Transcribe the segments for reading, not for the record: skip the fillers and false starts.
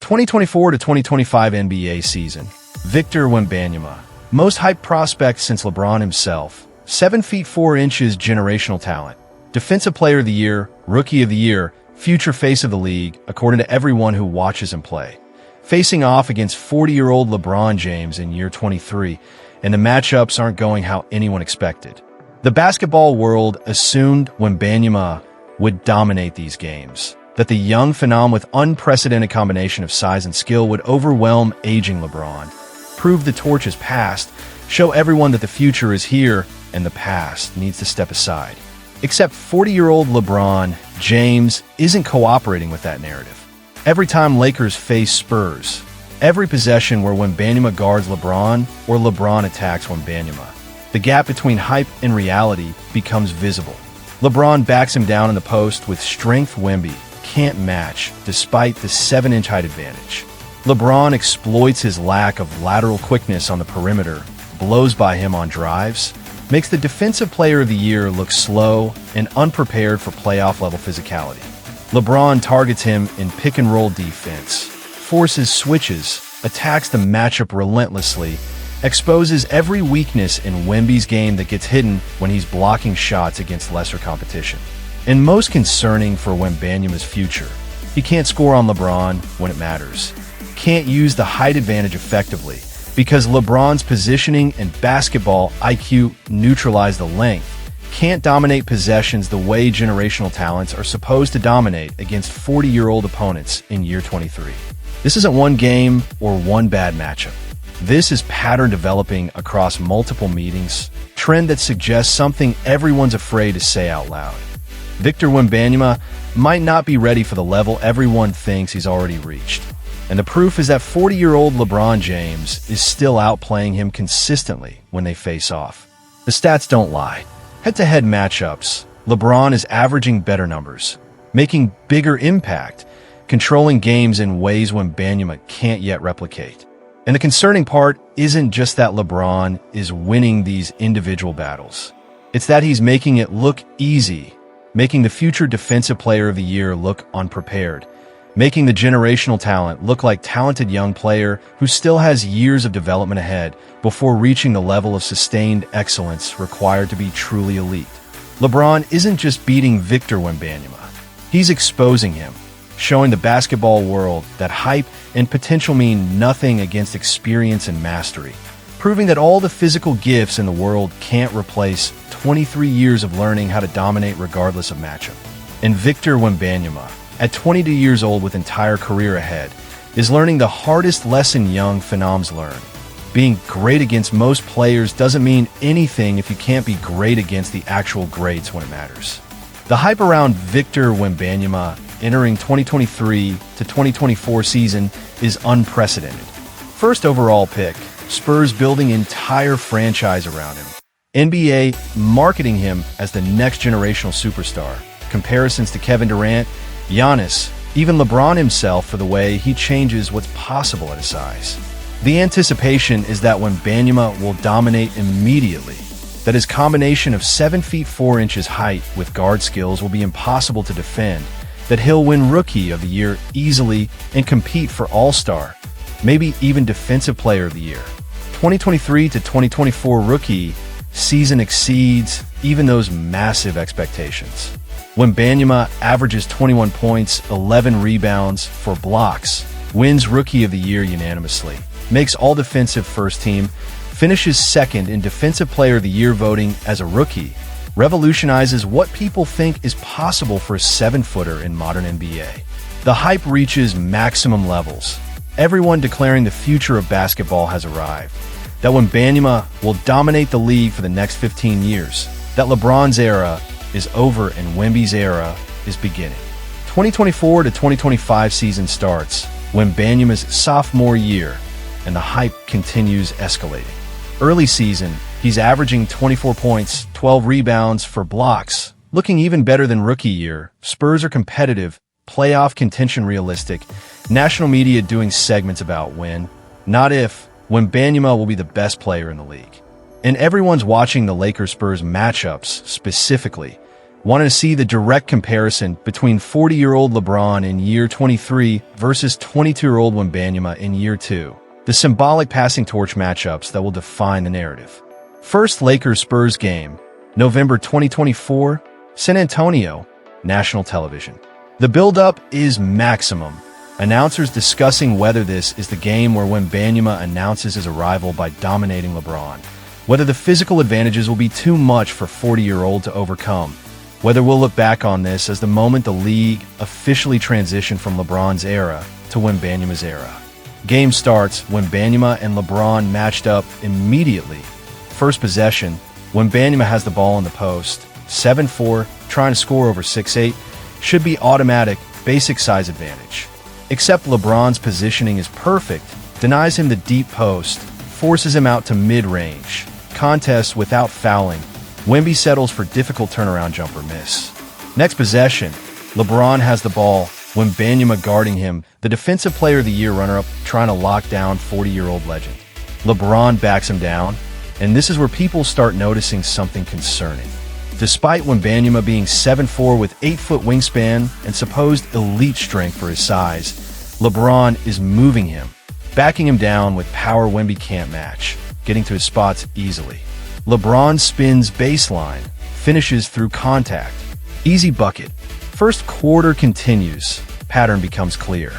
2024 to 2025 NBA season. Victor Wembanyama, most hyped prospect since LeBron himself. 7 feet 4 inches generational talent. Defensive Player of the Year, Rookie of the Year, future face of the league, according to everyone who watches him play. Facing off against 40-year-old LeBron James in year 23, and the matchups aren't going how anyone expected. The basketball world assumed Wembanyama would dominate these games, that the young phenom with unprecedented combination of size and skill would overwhelm aging LeBron, prove the torch is passed, show everyone that the future is here and the past needs to step aside. Except 40-year-old LeBron James isn't cooperating with that narrative. Every time Lakers face Spurs, every possession where Wembanyama guards LeBron or LeBron attacks Wembanyama, the gap between hype and reality becomes visible. LeBron backs him down in the post with strength Wemby can't match despite the 7-inch height advantage. LeBron exploits his lack of lateral quickness on the perimeter, blows by him on drives, makes the Defensive Player of the Year look slow and unprepared for playoff-level physicality. LeBron targets him in pick-and-roll defense, forces switches, attacks the matchup relentlessly, exposes every weakness in Wemby's game that gets hidden when he's blocking shots against lesser competition. And most concerning for Wembanyama's future, he can't score on LeBron when it matters. Can't use the height advantage effectively because LeBron's positioning and basketball IQ neutralize the length. Can't dominate possessions the way generational talents are supposed to dominate against 40-year-old opponents in year 23. This isn't one game or one bad matchup. This is pattern developing across multiple meetings, trend that suggests something everyone's afraid to say out loud. Victor Wembanyama might not be ready for the level everyone thinks he's already reached. And the proof is that 40-year-old LeBron James is still outplaying him consistently when they face off. The stats don't lie. Head-to-head matchups, LeBron is averaging better numbers, making bigger impact, controlling games in ways Wembanyama can't yet replicate. And the concerning part isn't just that LeBron is winning these individual battles. It's that he's making it look easy, making the future Defensive Player of the Year look unprepared, making the generational talent look like talented young player who still has years of development ahead before reaching the level of sustained excellence required to be truly elite. LeBron isn't just beating Victor Wembanyama. He's exposing him, showing the basketball world that hype and potential mean nothing against experience and mastery, proving that all the physical gifts in the world can't replace 23 years of learning how to dominate regardless of matchup. And Victor Wembanyama, at 22 years old with entire career ahead, is learning the hardest lesson young phenoms learn. Being great against most players doesn't mean anything if you can't be great against the actual greats when it matters. The hype around Victor Wembanyama entering 2023 to 2024 season is unprecedented. First overall pick, Spurs building entire franchise around him. NBA marketing him as the next generational superstar. Comparisons to Kevin Durant, Giannis, even LeBron himself for the way he changes what's possible at his size. The anticipation is that Wembanyama will dominate immediately, that his combination of 7 feet 4 inches height with guard skills will be impossible to defend, that he'll win Rookie of the Year easily and compete for All-Star, maybe even Defensive Player of the Year. 2023 to 2024 rookie season exceeds even those massive expectations. Wembanyama averages 21 points, 11 rebounds, 4 blocks, wins Rookie of the Year unanimously, makes All-Defensive First Team, finishes second in Defensive Player of the Year voting as a rookie, revolutionizes what people think is possible for a 7-footer in modern NBA. The hype reaches maximum levels, everyone declaring the future of basketball has arrived, that Wembanyama will dominate the league for the next 15 years, that LeBron's era is over and Wemby's era is beginning. 2024 to 2025 season starts, Wembanyama's sophomore year, and the hype continues escalating. Early season, he's averaging 24 points, 12 rebounds, 4 blocks, looking even better than rookie year. Spurs are competitive, playoff contention realistic, national media doing segments about when, not if, Wembanyama will be the best player in the league. And everyone's watching the Lakers-Spurs matchups specifically, Wanted to see the direct comparison between 40-year-old LeBron in year 23 versus 22-year-old Wembanyama in year 2. The symbolic passing torch matchups that will define the narrative. First Lakers-Spurs game, November 2024, San Antonio, national television. The build-up is maximum. Announcers discussing whether this is the game where Wembanyama announces his arrival by dominating LeBron, whether the physical advantages will be too much for 40-year-old to overcome, whether we'll look back on this as the moment the league officially transitioned from LeBron's era to Wembanyama's era. Game starts, Wembanyama and LeBron matched up immediately. First possession, Wembanyama has the ball in the post. 7-4, trying to score over 6'8", should be automatic, basic size advantage. Except LeBron's positioning is perfect, denies him the deep post, forces him out to mid-range. Contest without fouling. Wemby settles for difficult turnaround jumper miss. Next possession, LeBron has the ball, Wembanyama guarding him, the Defensive Player of the Year runner-up trying to lock down 40-year-old legend. LeBron backs him down, and this is where people start noticing something concerning. Despite Wembanyama being 7'4" with 8-foot wingspan and supposed elite strength for his size, LeBron is moving him, backing him down with power Wemby can't match, getting to his spots easily. LeBron spins baseline, finishes through contact. Easy bucket. First quarter continues. Pattern becomes clear.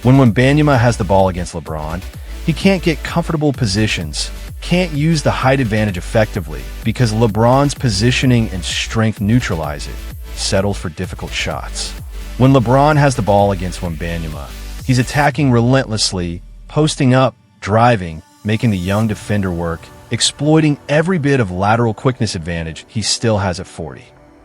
When Wembanyama has the ball against LeBron, he can't get comfortable positions, can't use the height advantage effectively because LeBron's positioning and strength neutralize it, settles for difficult shots. When LeBron has the ball against Wembanyama, he's attacking relentlessly, posting up, driving, making the young defender work, exploiting every bit of lateral quickness advantage he still has at 40.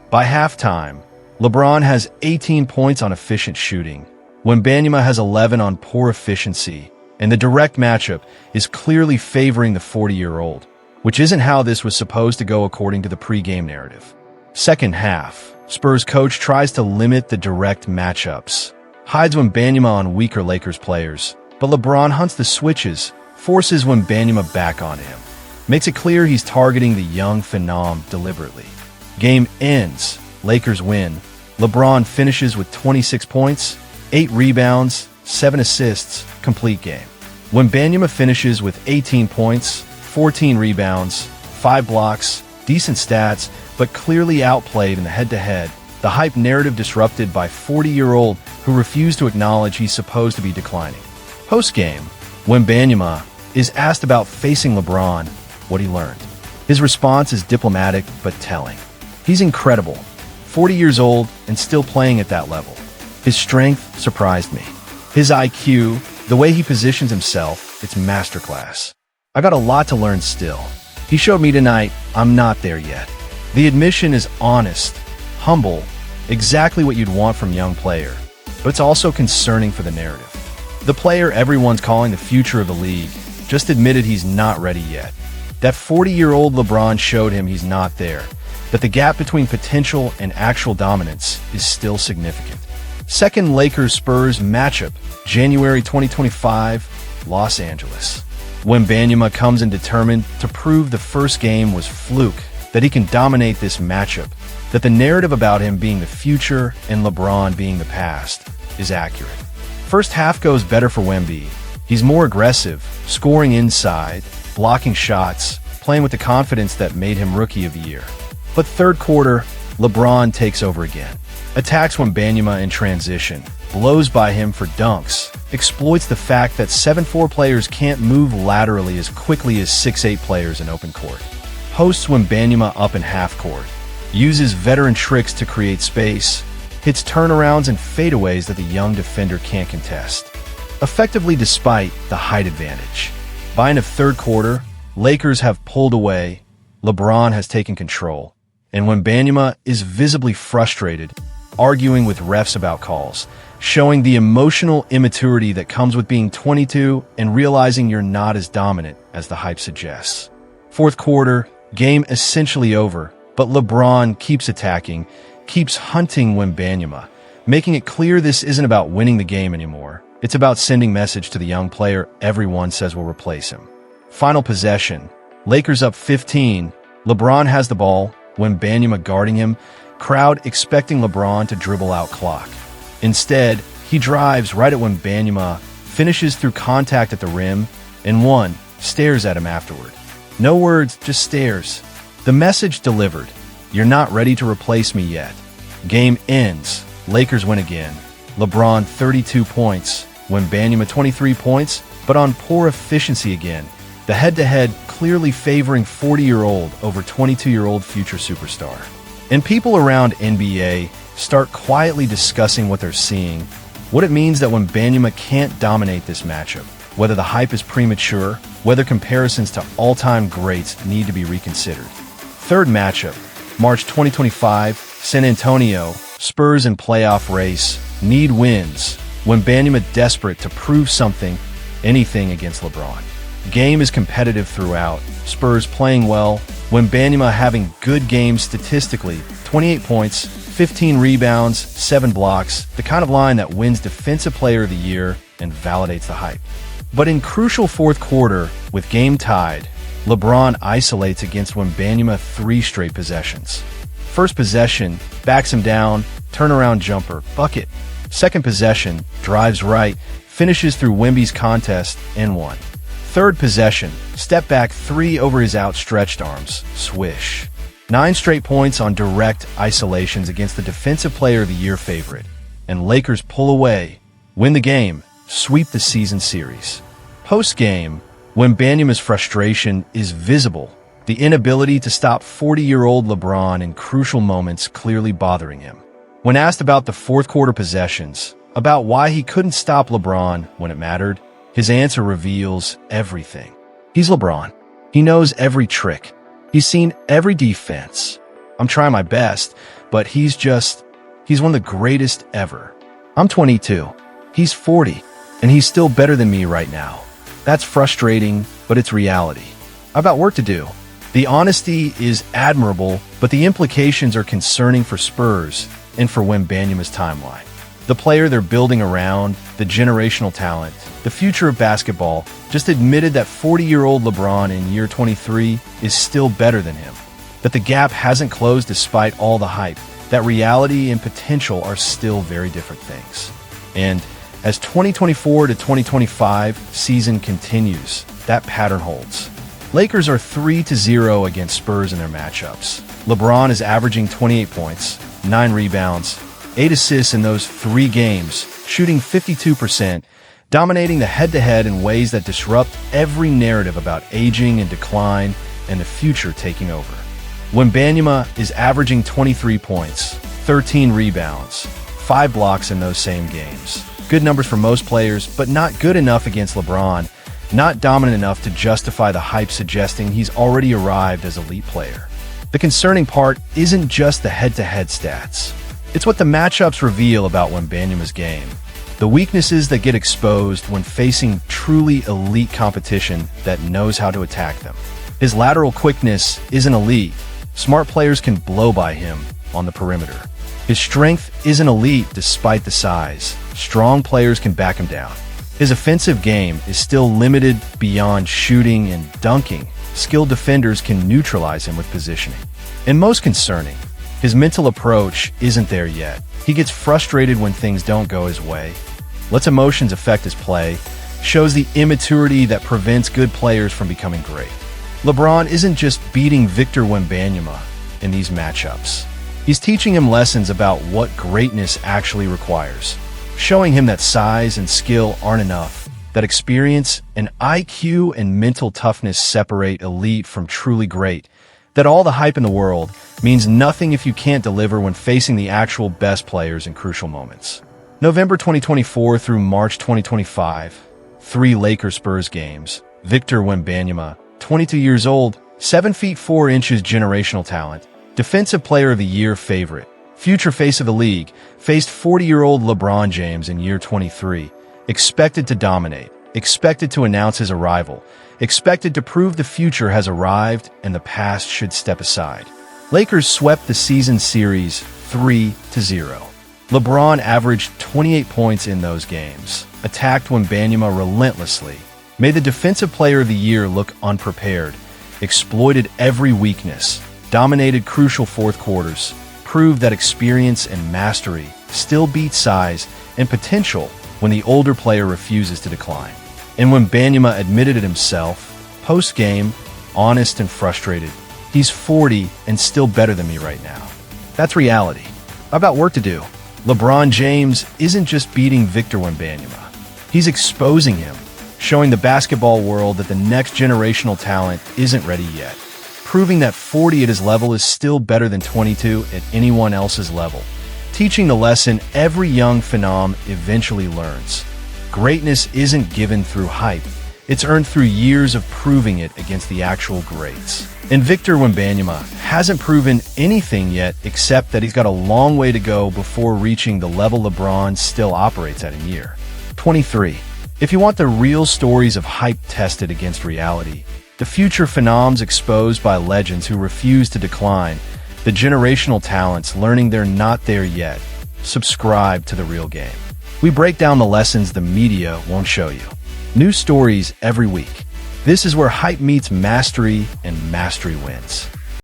By halftime, LeBron has 18 points on efficient shooting. Wembanyama has 11 on poor efficiency, and the direct matchup is clearly favoring the 40-year-old, which isn't how this was supposed to go according to the pre-game narrative. Second half, Spurs coach tries to limit the direct matchups, hides Wembanyama on weaker Lakers players, but LeBron hunts the switches, forces Wembanyama back on him, makes it clear he's targeting the young phenom deliberately. Game ends, Lakers win. LeBron finishes with 26 points, 8 rebounds, 7 assists, complete game. Wembanyama finishes with 18 points, 14 rebounds, 5 blocks, decent stats, but clearly outplayed in the head-to-head, the hype narrative disrupted by 40-year-old who refused to acknowledge he's supposed to be declining. Post-game, Wembanyama is asked about facing LeBron, what he learned. His response is diplomatic but telling. He's incredible, 40 years old and still playing at that level. His strength surprised me. His IQ, the way he positions himself, it's masterclass. I got a lot to learn still. He showed me tonight I'm not there yet. The admission is honest, humble, exactly what you'd want from a young player, but it's also concerning for the narrative. The player everyone's calling the future of the league just admitted he's not ready yet. That 40-year-old LeBron showed him he's not there, that the gap between potential and actual dominance is still significant. Second Lakers-Spurs matchup, January 2025, Los Angeles. Wembanyama comes in determined to prove the first game was fluke, that he can dominate this matchup, that the narrative about him being the future and LeBron being the past is accurate. First half goes better for Wemby. He's more aggressive, scoring inside, blocking shots, playing with the confidence that made him Rookie of the Year. But third quarter, LeBron takes over again. Attacks Wembanyama in transition, blows by him for dunks, exploits the fact that 7'4" players can't move laterally as quickly as 6'8" players in open court. Posts Wembanyama up in half court, uses veteran tricks to create space, hits turnarounds and fadeaways that the young defender can't contest. Effectively despite the height advantage. By end of third quarter, Lakers have pulled away, LeBron has taken control, and Wembanyama is visibly frustrated, arguing with refs about calls, showing the emotional immaturity that comes with being 22 and realizing you're not as dominant as the hype suggests. Fourth quarter, game essentially over, but LeBron keeps attacking, keeps hunting Wembanyama, making it clear this isn't about winning the game anymore. It's about sending message to the young player everyone says will replace him. Final possession, Lakers up 15, LeBron has the ball, Wembanyama guarding him, crowd expecting LeBron to dribble out clock. Instead, he drives right at Wembanyama, finishes through contact at the rim, and one stares at him afterward. No words, just stares. The message delivered. You're not ready to replace me yet. Game ends. Lakers win again. LeBron 32 points, Wembanyama 23 points, but on poor efficiency again. The head-to-head clearly favoring 40-year-old over 22-year-old future superstar. And people around NBA start quietly discussing what they're seeing, what it means that Wembanyama can't dominate this matchup, whether the hype is premature, whether comparisons to all-time greats need to be reconsidered. Third matchup, March 2025, San Antonio, Spurs in playoff race, need wins. Wembanyama desperate to prove something, anything against LeBron. Game is competitive throughout, Spurs playing well, Wembanyama having good games statistically, 28 points, 15 rebounds, 7 blocks, the kind of line that wins Defensive Player of the Year and validates the hype. But in crucial fourth quarter, with game tied, LeBron isolates against Wembanyama 3 straight possessions. First possession, backs him down, turnaround jumper, bucket. Second possession, drives right, finishes through Wemby's contest, and one. Third possession, step back 3 over his outstretched arms, swish. 9 straight points on direct isolations against the Defensive Player of the Year favorite. And Lakers pull away, win the game, sweep the season series. Post-game, Wembanyama's frustration is visible, the inability to stop 40-year-old LeBron in crucial moments clearly bothering him. When asked about the fourth quarter possessions, about why he couldn't stop LeBron when it mattered, his answer reveals everything. He's LeBron. He knows every trick. He's seen every defense. I'm trying my best, but he's one of the greatest ever. I'm 22. He's 40, and he's still better than me right now. That's frustrating, but it's reality. I've got work to do. The honesty is admirable, but the implications are concerning for Spurs and for Wembanyama's timeline. The player they're building around, the generational talent, the future of basketball, just admitted that 40-year-old LeBron in year 23 is still better than him. That the gap hasn't closed despite all the hype. That reality and potential are still very different things. And as 2024 to 2025 season continues, that pattern holds. Lakers are 3-0 against Spurs in their matchups. LeBron is averaging 28 points, 9 rebounds, 8 assists in those 3 games, shooting 52%, dominating the head-to-head in ways that disrupt every narrative about aging and decline and the future taking over. Wembanyama is averaging 23 points, 13 rebounds, 5 blocks in those same games. Good numbers for most players, but not good enough against LeBron, not dominant enough to justify the hype suggesting he's already arrived as elite player. The concerning part isn't just the head-to-head stats. It's what the matchups reveal about Wembanyama's game. The weaknesses that get exposed when facing truly elite competition that knows how to attack them. His lateral quickness isn't elite. Smart players can blow by him on the perimeter. His strength isn't elite despite the size. Strong players can back him down. His offensive game is still limited beyond shooting and dunking. Skilled defenders can neutralize him with positioning. And most concerning, his mental approach isn't there yet. He gets frustrated when things don't go his way, lets emotions affect his play, shows the immaturity that prevents good players from becoming great. LeBron isn't just beating Victor Wembanyama in these matchups. He's teaching him lessons about what greatness actually requires, showing him that size and skill aren't enough, that experience and IQ and mental toughness separate elite from truly great, that all the hype in the world means nothing if you can't deliver when facing the actual best players in crucial moments. November 2024 through March 2025, 3 Lakers-Spurs games. Victor Wembanyama, 22 years old, 7 feet 4 inches generational talent, Defensive Player of the Year favorite, future face of the league, faced 40-year-old LeBron James in year 23, expected to dominate, expected to announce his arrival, expected to prove the future has arrived and the past should step aside. Lakers swept the season series 3-0. LeBron averaged 28 points in those games, attacked Wembanyama relentlessly, made the Defensive Player of the Year look unprepared, exploited every weakness, dominated crucial fourth quarters, proved that experience and mastery still beat size and potential when the older player refuses to decline. And when Wembanyama admitted it himself, post-game, honest and frustrated, he's 40 and still better than me right now. That's reality. I've got work to do. LeBron James isn't just beating Victor Wembanyama. He's exposing him, showing the basketball world that the next generational talent isn't ready yet, proving that 40 at his level is still better than 22 at anyone else's level, teaching the lesson every young phenom eventually learns. Greatness isn't given through hype. It's earned through years of proving it against the actual greats. And Victor Wembanyama hasn't proven anything yet except that he's got a long way to go before reaching the level LeBron still operates at in year 23. If you want the real stories of hype tested against reality, the future phenoms exposed by legends who refuse to decline, the generational talents learning they're not there yet, subscribe to The Real Game. We break down the lessons the media won't show you. New stories every week. This is where hype meets mastery and mastery wins.